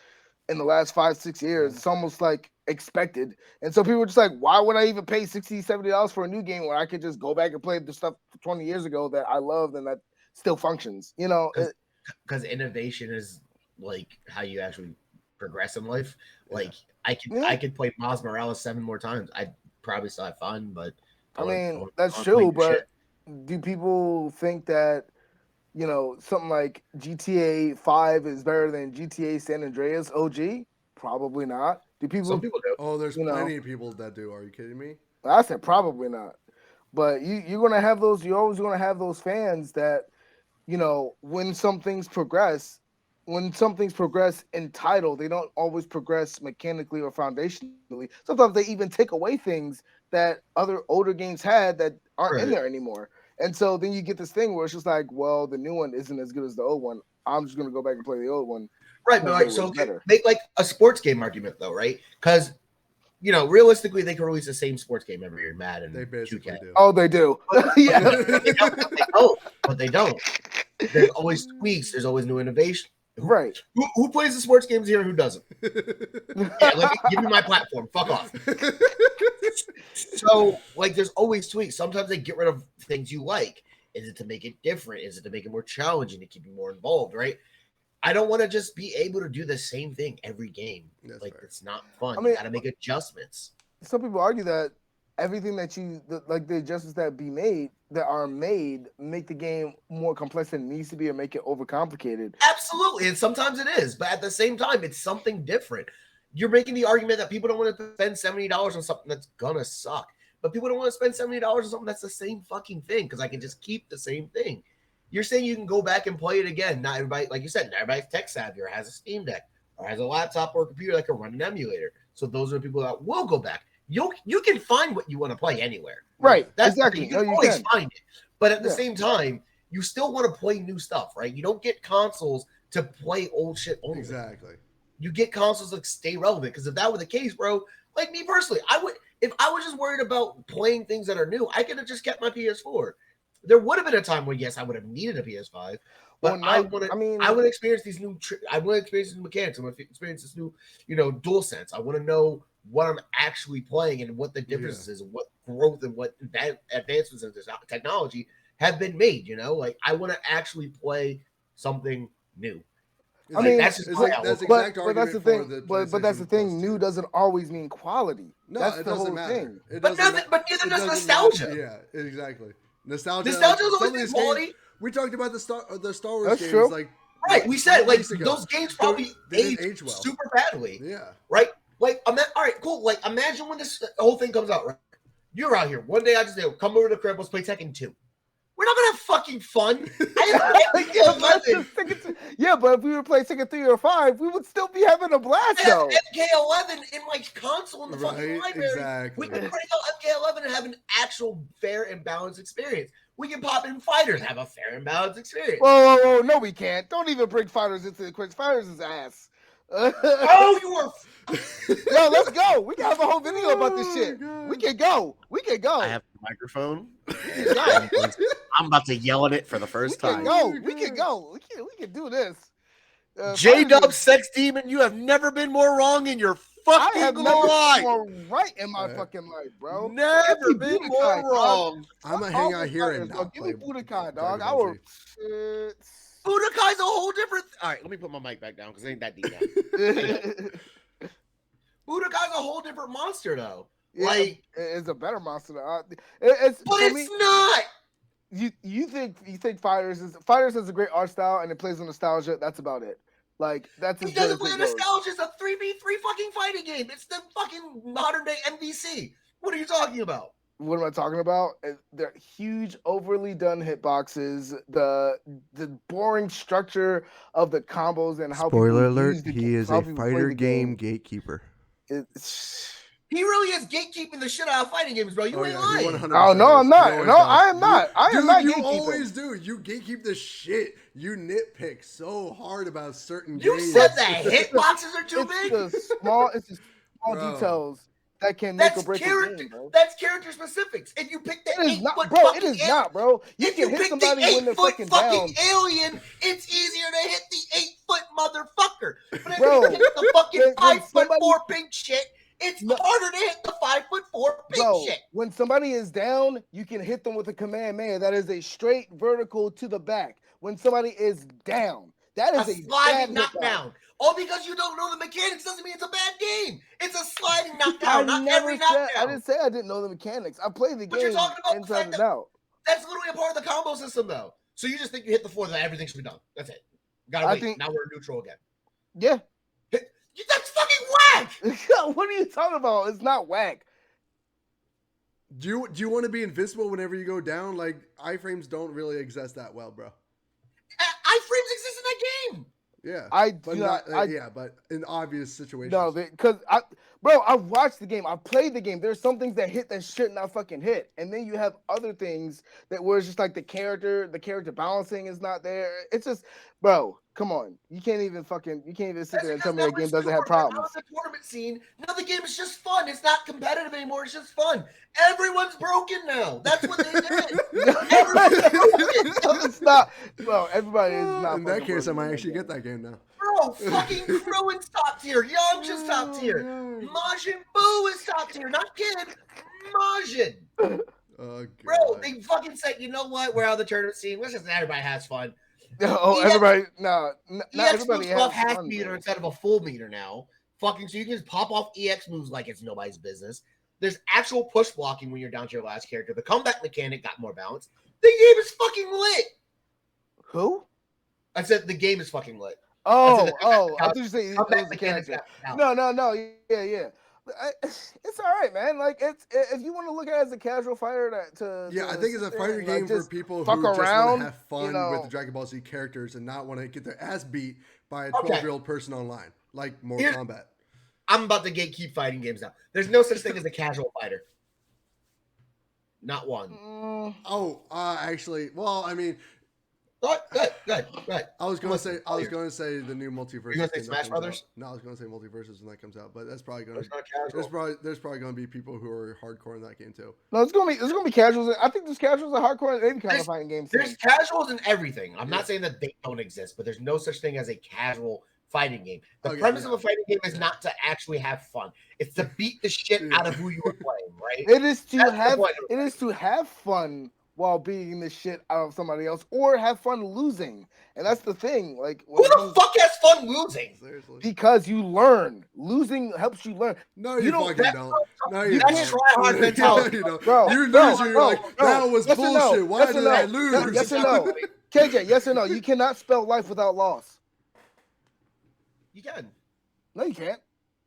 in the last 5-6 years. It's almost like expected. And so people are just like, why would I even pay $60-$70 for a new game when I could just go back and play the stuff 20 years ago that I loved and that still functions? You know, because innovation is like how you actually progress in life. Like I could play Miles Morales 7 more times. I'd probably still have fun, but I mean, that's true. But do people think that, you know, something like GTA 5 is better than GTA San Andreas OG? Probably not. Do people? Some people do. Oh, there's plenty of people that do. Are you kidding me? I said probably not. But you're gonna have those. You're always gonna have those fans that, you know, when some things progress in title, they don't always progress mechanically or foundationally. Sometimes they even take away things that other older games had that aren't in there anymore. And so then you get this thing where it's just like, well, the new one isn't as good as the old one. I'm just going to go back and play the old one. Right, but like, so make like a sports game argument though, right? Because, you know, realistically, they can release the same sports game every year, Madden. They basically 2K. do. Oh, they do. Yeah. But they don't. There's always tweaks. There's always new innovation. Right. Who plays the sports games here and who doesn't? Yeah, give me my platform. Fuck off. So, like, there's always tweaks. Sometimes they get rid of things you like. Is it to make it different? Is it to make it more challenging, to keep you more involved, right? I don't want to just be able to do the same thing every game. That's like, fair. it's not fun. I mean, you got to make adjustments. Some people argue that everything like the adjustments that are made make the game more complex than it needs to be or make it overcomplicated. Absolutely. And sometimes it is. But at the same time, it's something different. You're making the argument that people don't want to spend $70 on something that's going to suck. But people don't want to spend $70 on something that's the same fucking thing because I can just keep the same thing. You're saying you can go back and play it again. Not everybody, like you said, not everybody's tech savvy or has a Steam Deck or has a laptop or a computer that can run an emulator. So those are the people that will go back. You can find what you want to play anywhere. Right. That's exactly. You can always find it. But at the same time, you still want to play new stuff, right? You don't get consoles to play old shit only. Exactly. You get consoles that stay relevant. Because if that were the case, bro, like me personally, if I was just worried about playing things that are new, I could have just kept my PS4. There would have been a time where, yes, I would have needed a PS5, but I would experience these new. I want to experience these new mechanics. I want to experience this new, dual sense. I want to know what I'm actually playing and what the differences is, and what growth and what advancements in this technology have been made. Like I want to actually play something new. I mean, that's the thing. But that's the thing. New doesn't always mean quality. No, that's it the doesn't whole matter. thing. But neither does nostalgia. Yeah, exactly. Nostalgia is always been quality. We talked about the Star Wars that's games. True. Like, right, we said like those games probably aged well. Super badly. Yeah. Right. Like, all right, cool. Like, imagine when this whole thing comes out. Right. You're out here. One day I just say, come over to the crib. Let's play Tekken 2. We're not gonna have fucking fun. Yeah, but if we were playing Tekken 3 or 5, we would still be having a blast though. MK11 in my console in the fucking library. Exactly. We can bring out MK11 and have an actual fair and balanced experience. We can pop in fighters, have a fair and balanced experience. Whoa, no, we can't. Don't even bring fighters into the quiz. Fighters is ass. Oh, you are. Yo, let's go. We can have a whole video about this shit. God. We can go. We can go. I have a microphone. Yeah. I'm about to yell at it for the first We can time. go. We can go. We can do this. J-Dub Sex Demon, you have never been more wrong in your I fucking have never life. been more right in my fucking life, bro. Never Give me been Budokai, more dog. wrong. I'm gonna All hang the out here and fighters, not dog. Give me play Budokai, dog. Dragon I Ball will. Z. Budokai's a whole different. All right, let me put my mic back down because it ain't that deep now. Budokai's a whole different monster, though. Yeah, Like, it's a better monster. It's but for it's me, not. you think Fighters has a great art style and it plays on nostalgia. That's about it. Like that's as It good doesn't as play it goes. nostalgia. It's a 3v3 fucking fighting game. It's the fucking modern day MVC. What are you talking about? What am I talking about? They're huge, overly done hitboxes. The boring structure of the combos and how Spoiler people alert: use the he is how a people play fighter the game gatekeeper. He really is gatekeeping the shit out of fighting games, bro. You ain't he lying. 100% Oh no, I'm is. not. He always No, does. I am not. I am Dude, not you gatekeeping. always do. You gatekeep the shit. You nitpick so hard about certain You games. said that hitboxes are too big. It's the small Bro. details that can make That's or break a character. game, bro. That's character specifics. If you pick the It is 8 not, foot bro. It fucking is not, bro. You if you can hit pick somebody the 8 when they're foot fucking fucking down. alien, it's easier to hit the 8 foot motherfucker. But if Bro, you pick the fucking when 5'4" somebody- pink shit, it's No. harder to hit the 5'4" pink Bro, shit. when somebody is down, you can hit them with a command man. That is a straight vertical to the back. When somebody is down, that A is a sliding bad hitbox. knockdown. All because you don't know the mechanics doesn't mean it's a bad game. It's a sliding I knockdown, not never every said. I knockdown. didn't say I didn't know the mechanics. I played the But you're game talking about the inside fact and that- out. That's literally a part of the combo system, though. So you just think you hit the floor, that everything should be done. That's it. Gotta I wait. think- Now we're neutral again. Yeah. That's fucking whack. What are you talking about? It's not whack. Do you want to be invincible whenever you go down? Like iframes don't really exist that well, bro. Iframes exist in that game. Yeah, I but do not. not. Yeah, but in obvious situations. No, because I've watched the game. I played the game. There's some things that hit that should not fucking hit, and then you have other things that where it's just like the character balancing is not there. It's just, bro, come on. You can't even sit there and tell me that game doesn't have problems. Now the tournament scene. Now the game is just fun. It's not competitive anymore. It's just fun. Everyone's broken now. That's what they did. Everyone's broken. No, it's not. Bro, everybody is not. In that fucking case, I broken might in actually that get that game now. Bro, fucking Kruin's top tier. Young's is top tier. Oh, Majin Buu is top tier. Not kid. Majin. oh, Bro, God. they fucking said, you know what? We're out of the tournament scene. Let's just everybody has fun. Oh, EX everybody, not EX everybody moves off has half fun, meter bro. instead of a full meter now. Fucking so you can just pop off EX moves like it's nobody's business. There's actual push blocking when you're down to your last character. The comeback mechanic got more balance. The game is fucking lit. Who? I said the game is fucking lit. Oh, the I thought you said it was Comeback the mechanic character. got balance. No, yeah. It's all right, man. Like it's if you want to look at it as a casual fighter I think it's a sit there fighting and, like, game for just people who fuck just want around, to have fun you know. with the Dragon Ball Z characters and not want to get their ass beat by a Okay. 12-year-old person online, like Mortal Kombat. I'm about to gatekeep fighting games now. There's no such thing as a casual fighter. Not one. Oh, actually, well, I mean, Good. I was going to Listen, say the new multiverse. You gonna say thing that Smash comes Brothers? out. No, I was going to say multiverses when that comes out, but that's probably going It's to. not casual. There's probably going to be people who are hardcore in that game too. No, it's gonna be casuals. I think there's casuals and hardcore in any kind of fighting game. There's casuals in everything. I'm Yeah. not saying that they don't exist, but there's no such thing as a casual fighting game. The Okay, premise yeah. of a fighting game is not to actually have fun. It's to beat the shit out of who you are playing, right? It is to That's the have point. it is to have fun while beating the shit out of somebody else, or have fun losing. And that's the thing. Like Who the fuck has fun losing? Seriously. because you learn. Losing helps you learn. No, You you don't- fucking that's- don't. No, you you that's don't. try-hard mentality. You know, Bro, you bro, lose, you're bro, like, bro. that was Yes or no? bullshit. Why Yes or did no? I lose? Yes or no? KJ, yes or no? You cannot spell life without loss. You can. No, you can't.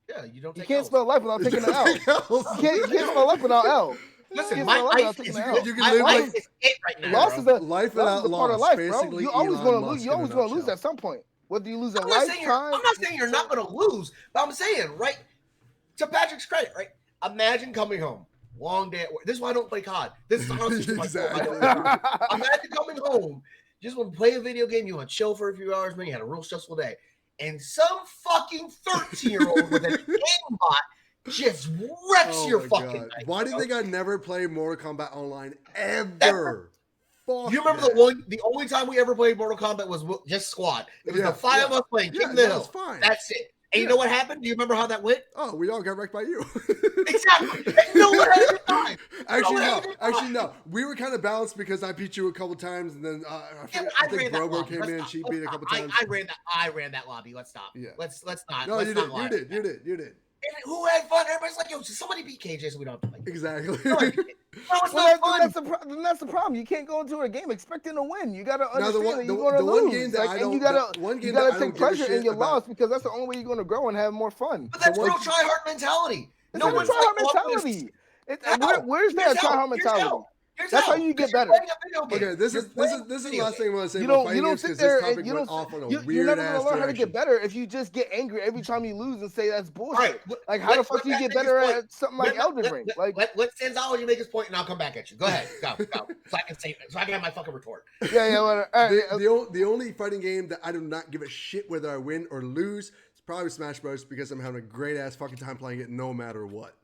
Yeah, you don't You take can't L's. spell life without taking an L. You can't spell life without L. Listen, Yes, my I love it. I'll life take is it out. You can my live life like- is it right now. Loss bro. is a Life loss without is a part of loss. life, bro. Basically, You always Elon gonna lose. Musk You in a always gonna lose nutshell. at some point. Whether you lose a I'm not saying lifetime. you're not going to lose, but I'm saying, right, to Patrick's credit, right? Imagine coming home, long day at work. This is why I don't play COD. This is honestly why I don't play COD. Imagine coming home, just want to play a video game, you want to chill for a few hours, man, you had a real stressful day, and some fucking 13-year-old with an aimbot just wrecks your my fucking God. night. Why do you think I never play Mortal Kombat Online ever? Fuck You remember that. the only time we ever played Mortal Kombat was just squad. It was Yeah, the five of us playing King of the that Hill. was fine. That's it. And you know what happened? Do you remember how that went? Oh, we all got wrecked by you. Exactly. And no one had a good time. Actually, no. We were kind of balanced because I beat you a couple times, and then I think Brobo came in. She beat a couple times. I ran that lobby. Let's stop. Yeah. Let's not. No, let's you not did. lie. You did. And who had fun? Everybody's like, yo, somebody beat KJ so we don't have to play. Exactly. No, it's Well, not fun. then that's the problem. You can't go into a game expecting to win. You gotta Now, understand that you're gonna lose. one game that I don't. And you gotta take pleasure in your about- loss because that's the only way you're gonna grow and have more fun. But that's one- real try hard mentality. It's No not a one's try hard like, oh, I'm gonna- mentality. How? Where's that Here's try how. hard Here's mentality? how. Here's That's how you You're get better. playing a video game. Okay, this You're is playing the a video last game. thing I want to say You about don't fighting games sit because there this and topic you went don't. off on a You're weird never ass gonna learn how to direction. get better if you just get angry every time you lose and say that's bullshit. All right. Like how the fuck do you get better at something like Elden Ring? Like let Sanzology make his point, and I'll come back at you. Go ahead, go, so I can say it, so I can have my fucking retort. yeah. Whatever. All right, The only fighting game that I do not give a shit whether I win or lose is probably Smash Bros. Because I'm having a great ass fucking time playing it no matter what.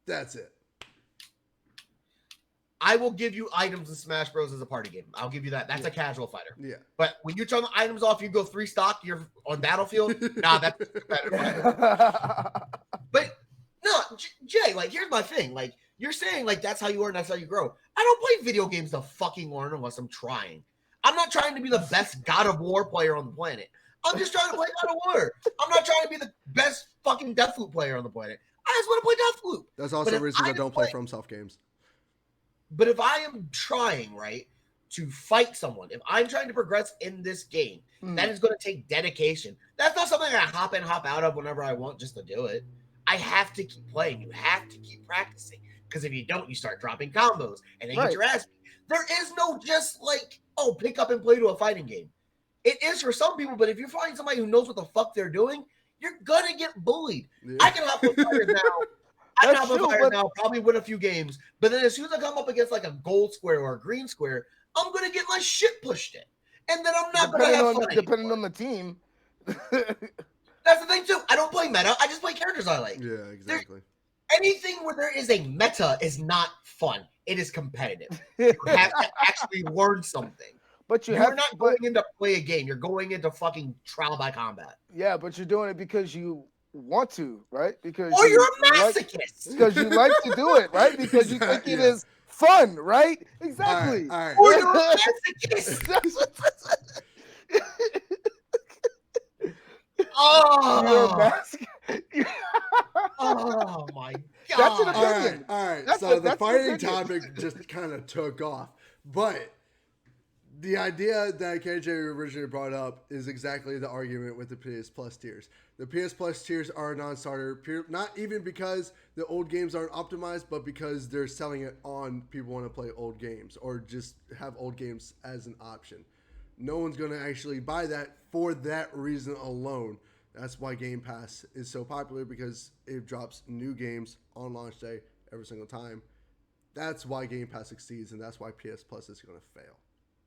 That's it. I will give you items in Smash Bros. As a party game. I'll give you that. That's a casual fighter. Yeah. But when you turn the items off, you go 3 stock. You're on Battlefield. Nah, that's better. But no, Jay. Like, here's my thing. Like, you're saying like that's how you learn. That's how you grow. I don't play video games to fucking learn unless I'm trying. I'm not trying to be the best God of War player on the planet. I'm just trying to play God of War. I'm not trying to be the best fucking Deathloop player on the planet. I just want to play Deathloop. That's also But a if reason I I don't play FromSoft games. But if I am trying, right, to fight someone, if I'm trying to progress in this game, that is going to take dedication. That's not something I hop in, hop out of whenever I want just to do it. I have to keep playing. You have to keep practicing. Because if you don't, you start dropping combos and then get your ass beat. There is no just like, oh, pick up and play to a fighting game. It is for some people, but if you're finding somebody who knows what the fuck they're doing, you're going to get bullied. Yeah. I can hop on fire now. I can hop on fire now, probably win a few games. But then as soon as I come up against like a gold square or a green square, I'm going to get my shit pushed in. And then I'm not going to have fun depending anymore. on the team. That's the thing, too. I don't play meta. I just play characters I like. Yeah, exactly. Anything where there is a meta is not fun. It is competitive. You have to actually learn something. But You're not going in to play a game. You're going into fucking trial by combat. Yeah, but you're doing it because you want to, right? Because Or you're a masochist. Because you like to do it, right? Because you think it is fun, right? Exactly. All right. Or you're a masochist. Oh my god! That's an opinion. All right. That's So a- the that's an fighting opinion. topic just kind of took off, but the idea that KJ originally brought up is exactly the argument with the PS Plus tiers. The PS Plus tiers are a non-starter, not even because the old games aren't optimized, but because they're selling it on people want to play old games or just have old games as an option. No one's going to actually buy that for that reason alone. That's why Game Pass is so popular, because it drops new games on launch day every single time. That's why Game Pass succeeds, and that's why PS Plus is going to fail.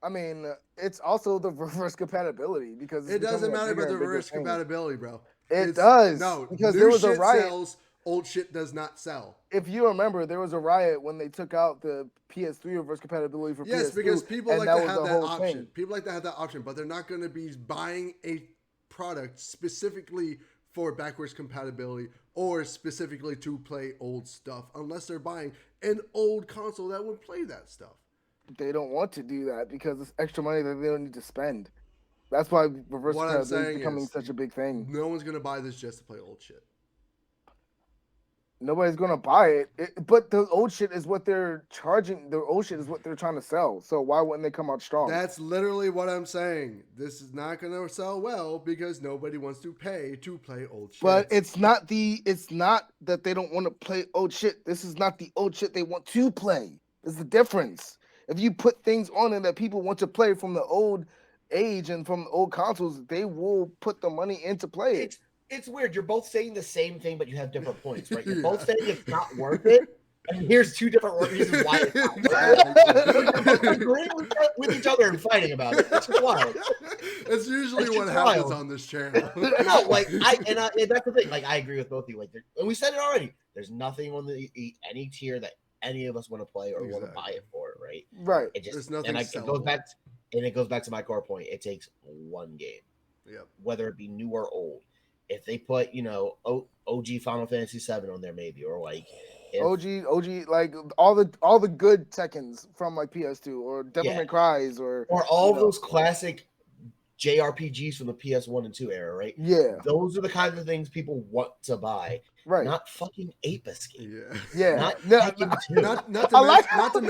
I mean, it's also the reverse compatibility because It doesn't matter about the bigger reverse thing. compatibility, bro. It does. No, because new there was a shit riot. sells, old shit does not sell. If you remember, there was a riot when they took out the PS3 reverse compatibility for PS2. Yes, because people and like that to was have the that whole option. thing. People like to have that option, but they're not going to be buying a product specifically for backwards compatibility or specifically to play old stuff unless they're buying an old console that would play that stuff. They don't want to do that because it's extra money that they don't need to spend. That's why reverse What I'm compatibility is saying becoming is, such a big thing. No one's going to buy this just to play old shit. Nobody's gonna buy it. But the old shit is what they're charging. The old shit is what they're trying to sell. So why wouldn't they come out strong? That's literally what I'm saying. This is not going to sell well because nobody wants to pay to play old shit. But it's not that they don't want to play old shit. This is not the old shit they want to play. There's the difference. If you put things on it that people want to play from the old age and from old consoles, they will put the money into play it. It's weird. You're both saying the same thing, but you have different points, right? You're both saying it's not worth it. And here's two different reasons why it's not worth it. Agreeing with each other and fighting about it. It's just wild. That's usually It's what just happens wild. on this channel. No, like and that's the thing. Like I agree with both of you. Like, and we said it already. There's nothing on any tier that any of us want to play or want to buy it for, right? Right. It just There's nothing and sellable. it goes back to my core point. It takes one game, Yep. whether it be new or old. If they put, OG Final Fantasy VII on there, maybe, or like OG, like all the good Tekkens from like PS2 or Devil May Cry's or all of those classic JRPGs from the PS1 and 2 era, right? Yeah. Those are the kinds of things people want to buy. Right. Not fucking Ape Escape. Yeah. Not No, Tekken 2. Not to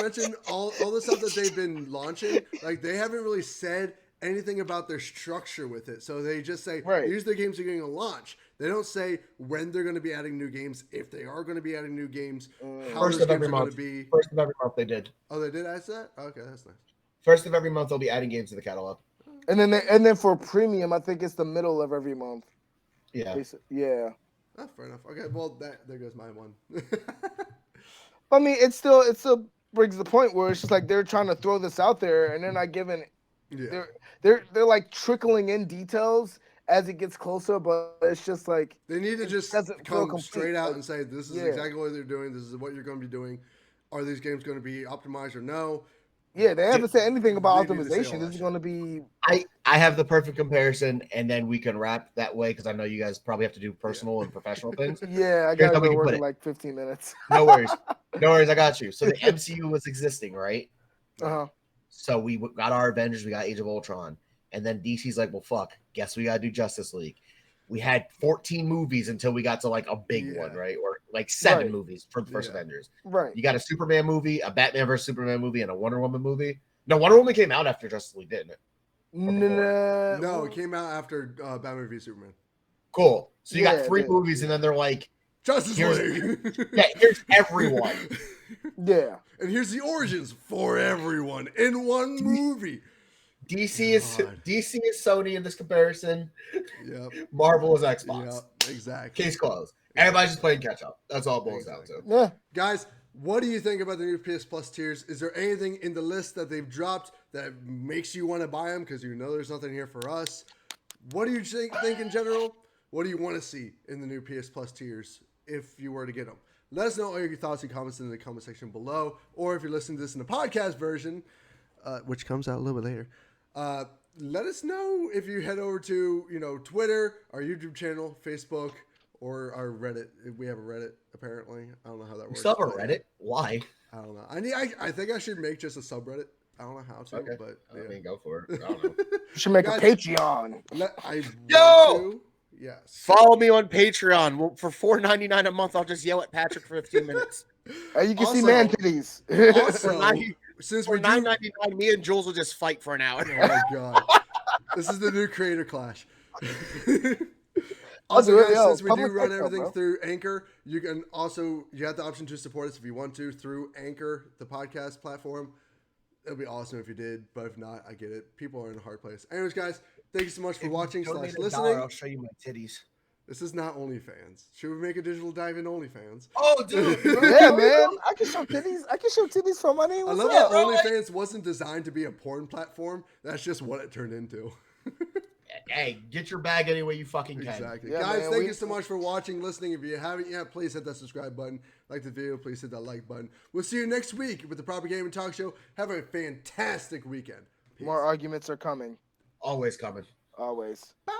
mention all the stuff that they've been launching. Like they haven't really said anything about their structure with it. So they just say, these are the games they're going to launch. They don't say when they're going to be adding new games, if they are going to be adding new games, how First those of games every are going month. to be. First of every month they did. Oh, they did ask that? Okay, that's nice. First of every month they'll be adding games to the catalog. And then for premium, I think it's the middle of every month. Yeah. Yeah. Oh, fair enough. Okay, well there goes my one. I mean, it still brings the point where it's just like they're trying to throw this out there and they're not giving. Yeah. They're like trickling in details as it gets closer, but it's just like they need to just come straight out and say this is exactly what they're doing. This is what you're going to be doing. Are these games going to be optimized or no? Yeah, they haven't said anything about optimization. This is going to be. I have the perfect comparison, and then we can wrap that way because I know you guys probably have to do personal and professional things. Yeah, I got to go work in like 15 minutes. No worries. I got you. So the MCU was existing, right? Uh-huh. So we got our Avengers, we got Age of Ultron, and then DC's like, well, fuck, guess we got to do Justice League. We had 14 movies until we got to like a big one, right? Or like 7 movies for the first Avengers. Right. You got a Superman movie, a Batman vs Superman movie, and a Wonder Woman movie. No, Wonder Woman came out after Justice League, didn't it? No, it came out after Batman v Superman. Cool. So you got 3 movies, and then they're like, Justice League. Here's everyone. Yeah. And here's the origins for everyone in one movie. DC is Sony in this comparison. Yep. Marvel is Xbox. Yep, exactly. Case closed. Everybody's just playing catch up. That's all it boils down to. Yeah. Guys, what do you think about the new PS Plus tiers? Is there anything in the list that they've dropped that makes you want to buy them? Because you know there's nothing here for us. What do you think in general? What do you want to see in the new PS Plus tiers if you were to get them? Let us know all your thoughts and comments in the comment section below. Or if you're listening to this in the podcast version, which comes out a little bit later, let us know if you head over to, Twitter, our YouTube channel, Facebook, or our Reddit. We have a Reddit, apparently. I don't know how that works. You still have a Reddit? Why? I don't know. I think I should make just a subreddit. I don't know how to, but yeah. I mean, go for it. I don't know. You should make a Patreon. Yes. Follow me on Patreon. For $4.99 a month, I'll just yell at Patrick for 15 minutes. You can see man titties. Also, since for $9.99, me and Jules will just fight for an hour. Oh my god, this is the new creator clash. Also, guys, since we do run everything through Anchor, you have the option to support us if you want to through Anchor, the podcast platform. It'd be awesome if you did, but if not, I get it. People are in a hard place. Anyways, guys, thank you so much for watching / listening. I'll show you my titties. This is not OnlyFans. Should we make a digital dive in OnlyFans? Oh, dude. Yeah, man. I can show titties for money. I love that OnlyFans wasn't designed to be a porn platform. That's just what it turned into. Hey, get your bag any way you fucking can. Exactly. Yeah, guys, man, thank you so much for watching, listening. If you haven't yet, please hit that subscribe button. Like the video, please hit that like button. We'll see you next week with the Proper Gaming Talk Show. Have a fantastic weekend. Peace. More arguments are coming. Always coming. Always. Bye.